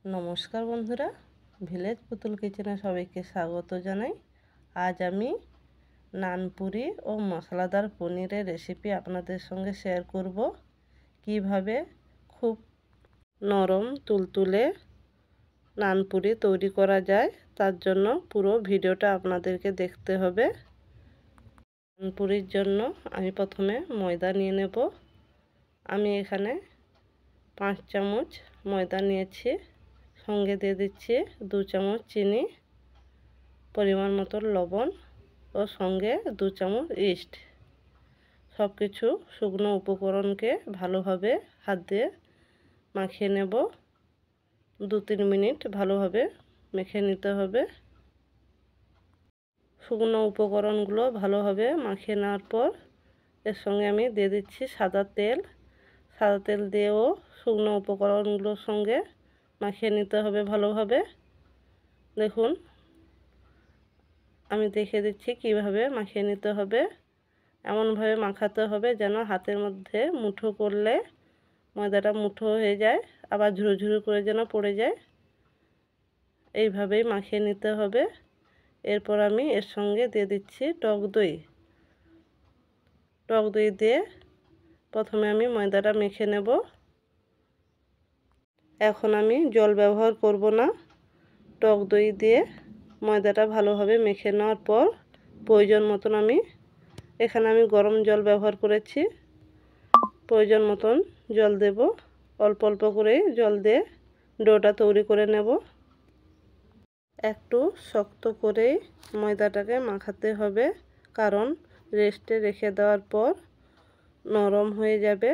নমস্কার বন্ধুরা, ভিলেজ পুতুল কিচেনে সবাইকে স্বাগত জানাই। আজ আমি নানপুরি ও মশলাদার পনিরের রেসিপি আপনাদের সঙ্গে শেয়ার করব। কিভাবে খুব নরম তুলতুলে নানপুরি তৈরি করা যায়, তার জন্য পুরো ভিডিওটা আপনাদেরকে দেখতে হবে। নানপুরির জন্য আমি প্রথমে ময়দা নিয়ে নেব। আমি এখানে 5 চামচ ময়দা নিয়েছি। সঙ্গে দিয়ে দিচ্ছি 2 চামচ চিনি, পরিমাণ মতো লবণ ও সঙ্গে 2 চামচ ইস্ট। সব কিছু শুকনো উপকরণকে ভালোভাবে হাত দিয়ে মাখিয়ে নেব। 2-3 মিনিট ভালোভাবে মেখে নিতে হবে। শুকনো উপকরণগুলো ভালোভাবে মাখিয়ে নেওয়ার পর এর সঙ্গে আমি দিয়ে দিচ্ছি সাদা তেল। সাদা তেল দিয়েও শুকনো উপকরণগুলোর সঙ্গে মাখিয়ে নিতে হবে ভালোভাবে। দেখুন, আমি দেখিয়ে দিচ্ছি কিভাবে মাখিয়ে নিতে হবে। এমনভাবে মাখাতে হবে যেন হাতের মধ্যে মুঠো করলে ময়দাটা মুঠো হয়ে যায়, আবার ঝুরো ঝুরো করে যেন পড়ে যায়। এইভাবেই মাখিয়ে নিতে হবে। এরপর আমি এর সঙ্গে দিয়ে দিচ্ছি টক দই। টক দই দিয়ে প্রথমে আমি ময়দাটা মেখে নেব। এখন আমি জল ব্যবহার করব না। টক দই দিয়ে ময়দাটা ভালোভাবে মেখে নেওয়ার পর প্রয়োজন মতন এখানে আমি গরম জল ব্যবহার করেছি। প্রয়োজন মতন জল দেব। অল্প অল্প করে জল দিয়ে ডোটা তৈরি করে নেব। একটু শক্ত করে ময়দাটাকে মাখাতে হবে, কারণ রেস্টে রেখে দেওয়ার পর নরম হয়ে যাবে।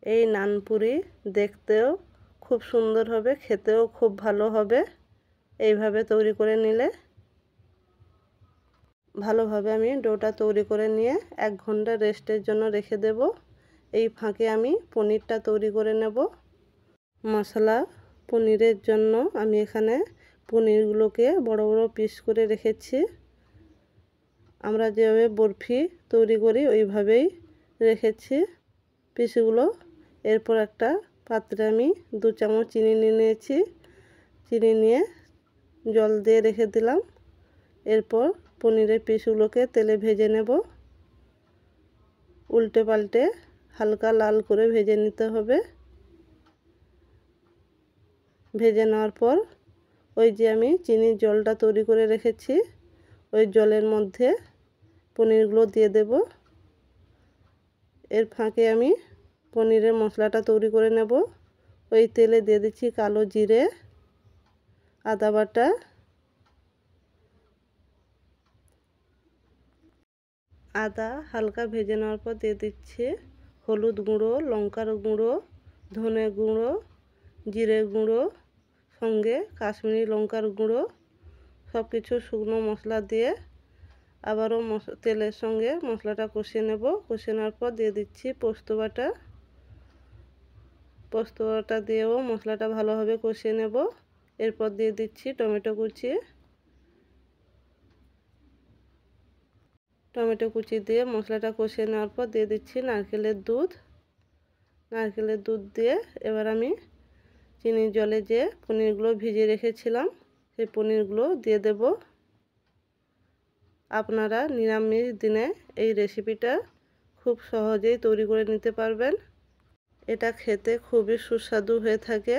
এই নানপুরি দেখতেও খুব সুন্দর হবে, খেতেও খুব ভালো হবে। এইভাবে তৈরি করে নিলে ভালোভাবে আমি ডোটা তৈরি করে নিয়ে 1 ঘন্টা রেস্টের জন্য রেখে দেব। এই ফাঁকে আমি পনিরটা তৈরি করে নেব। মশলা পনিরের জন্য আমি এখানে পনিরগুলোকে বড় বড় পিস করে রেখেছি। আমরা যেভাবে বরফি তৈরি করি ওইভাবেই রেখেছি পিসগুলো। এরপর একটা পাত্রে আমি 2 চামচ চিনি নিয়েছি। চিনি নিয়ে জল দিয়ে রেখে দিলাম। এরপর পনিরের পিসগুলোকে তেলে ভেজে নেব। উল্টে পাল্টে হালকা লাল করে ভেজে নিতে হবে। ভেজে নেওয়ার পর ওই যে আমি চিনির জলটা তৈরি করে রেখেছি, ওই জলের মধ্যে পনিরগুলো দিয়ে দেব। এর ফাঁকে আমি পনিরের মশলাটা তৈরি করে নেব। ওই তেলে দিয়ে দিচ্ছি কালো জিরে, আদা বাটা, আদা হালকা ভেজে নেওয়ার পর দিয়ে দিচ্ছি হলুদ গুঁড়ো, লঙ্কার গুঁড়ো, ধনে গুঁড়ো, জিরে গুঁড়ো, সঙ্গে কাশ্মীরি লঙ্কার গুঁড়ো। সব কিছু শুকনো মশলা দিয়ে আবারও তেলের সঙ্গে মশলাটা কষিয়ে নেব। কষিয়ে নেওয়ার পর দিয়ে দিচ্ছি পোস্ত বাটা। পোস্ত বাটা দিয়েও মশলাটা ভালোভাবে কষিয়ে নেব। এরপর দিয়ে দিচ্ছি টমেটো কুচি। টমেটো কুচি দিয়ে মশলাটা কষিয়ে নেওয়ার পর দিয়ে দিচ্ছি নারকেলের দুধ। নারকেলের দুধ দিয়ে এবার আমি চিনির জলে যে পনিরগুলো ভিজিয়ে রেখেছিলাম সেই পনিরগুলো দিয়ে দেব। আপনারা নিরামিষ দিনে এই রেসিপিটা খুব সহজেই তৈরি করে নিতে পারবেন। এটা খেতে খুবই সুস্বাদু হয়ে থাকে।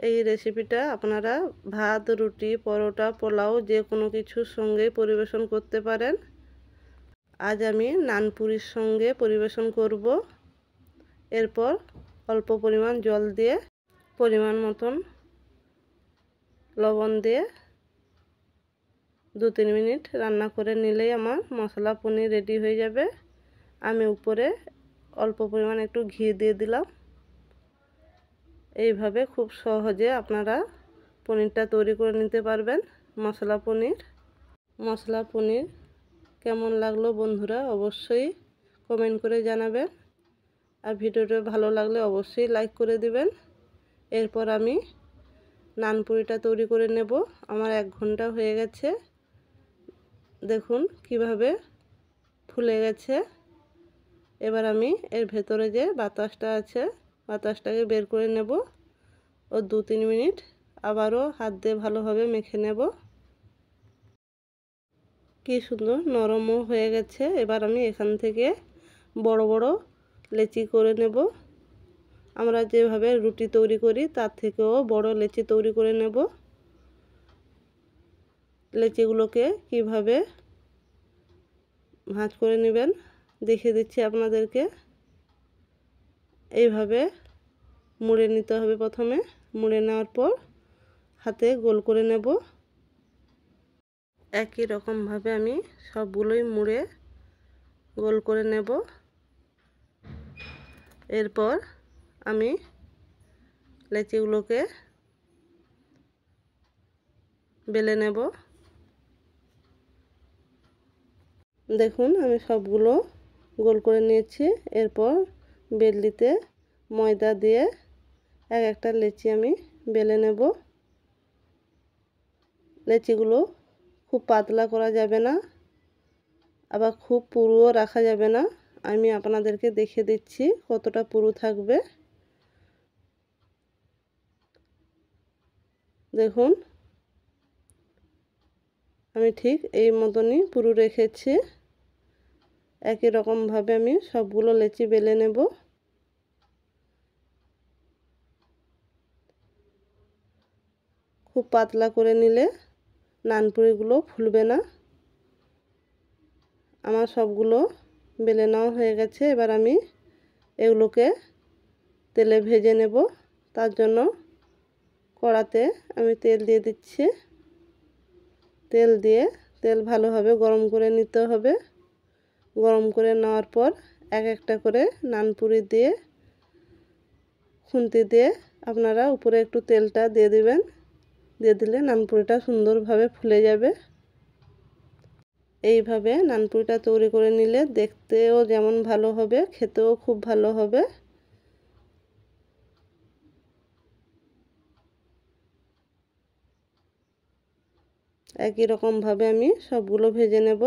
এই রেসিপিটা আপনারা ভাত, রুটি, পরোটা, পোলাও যে কোনো কিছুর সঙ্গে পরিবেশন করতে পারেন। আজ আমি নানপুরির সঙ্গে পরিবেশন করব। এরপর অল্প পরিমাণ জল দিয়ে পরিমাণ মতন লবণ দিয়ে 2-3 মিনিট রান্না করে নিলেই আমার মশলা পনির রেডি হয়ে যাবে। আমি উপরে অল্প পরিমাণ একটু ঘি দিয়ে দিলাম। এইভাবে খুব সহজে আপনারা পনিরটা তৈরি করে নিতে পারবেন। মশলা পনির কেমন লাগলো বন্ধুরা অবশ্যই কমেন্ট করে জানাবেন। আর ভিডিওটা ভালো লাগলে অবশ্যই লাইক করে দিবেন। এরপর আমি নানপুরিটা তৈরি করে নেব। আমার 1 ঘন্টা হয়ে গেছে। দেখুন কিভাবে ফুলে গেছে। এবার আমি এর ভেতরে যে বাতাসটা আছে বাতাসটাকে বের করে নেব ও 2-3 মিনিট আবারও হাত দিয়ে ভালোভাবে মেখে নেব। কি সুন্দর নরমও হয়ে গেছে। এবার আমি এখান থেকে বড় বড় লেচি করে নেব। আমরা যেভাবে রুটি তৈরি করি তার থেকেও বড় লেচি তৈরি করে নেব। লেচিগুলোকে কিভাবে ভাঁজ করে নেবেন দেখিয়ে দিচ্ছি আপনাদেরকে। এইভাবে মুড়ে নিতে হবে। প্রথমে মুড়ে নেওয়ার পর হাতে গোল করে নেব। একই রকমভাবে আমি সবগুলোই মুড়ে গোল করে নেব। এরপর আমি লেচিগুলোকে বেলে নেব। দেখুন আমি সবগুলো গোল করে নিয়েছি। এরপর বেলনিতে ময়দা দিয়ে এক একটা লেচি আমি বেলে নেব। লেচিগুলো খুব পাতলা করা যাবে না, আবার খুব পুরুও রাখা যাবে না। আমি আপনাদেরকে দেখিয়ে দিচ্ছি কতটা পুরু থাকবে। দেখুন আমি ঠিক এই মতনই পুরু রেখেছি। একই রকমভাবে আমি সবগুলো লেচি বেলে নেব। খুব পাতলা করে নিলে নানপুরিগুলো ফুলবে না। আমার সবগুলো বেলে নেওয়া হয়ে গেছে। এবার আমি এগুলোকে তেলে ভেজে নেব। তার জন্য কড়াতে আমি তেল দিয়ে দিচ্ছি। তেল ভালোভাবে গরম করে নিতে হবে। গরম করে নেওয়ার পর এক একটা করে নানপুরি দিয়ে খুন্তি দিয়ে আপনারা উপরে একটু তেলটা দিয়ে দিবেন। দিয়ে দিলে নানপুরিটা সুন্দরভাবে ফুলে যাবে। এইভাবে নানপুরিটা তৈরি করে নিলে দেখতেও যেমন ভালো হবে, খেতেও খুব ভালো হবে। একই রকমভাবে আমি সবগুলো ভেজে নেব।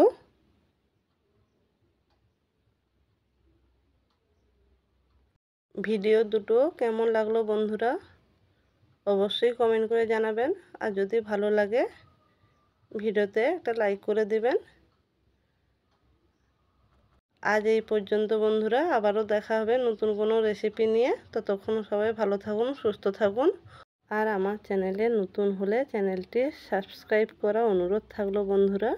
ভিডিও দুটো কেমন লাগলো বন্ধুরা অবশ্যই কমেন্ট করে জানাবেন। আর যদি ভালো লাগে ভিডিওতে একটা লাইক করে দিবেন। আজ এই পর্যন্ত বন্ধুরা, আবারও দেখা হবে নতুন কোনো রেসিপি নিয়ে। ততক্ষণ সবাই ভালো থাকুন, সুস্থ থাকুন। আর আমার চ্যানেলে নতুন হলে চ্যানেলটি সাবস্ক্রাইব করা অনুরোধ থাকলো বন্ধুরা।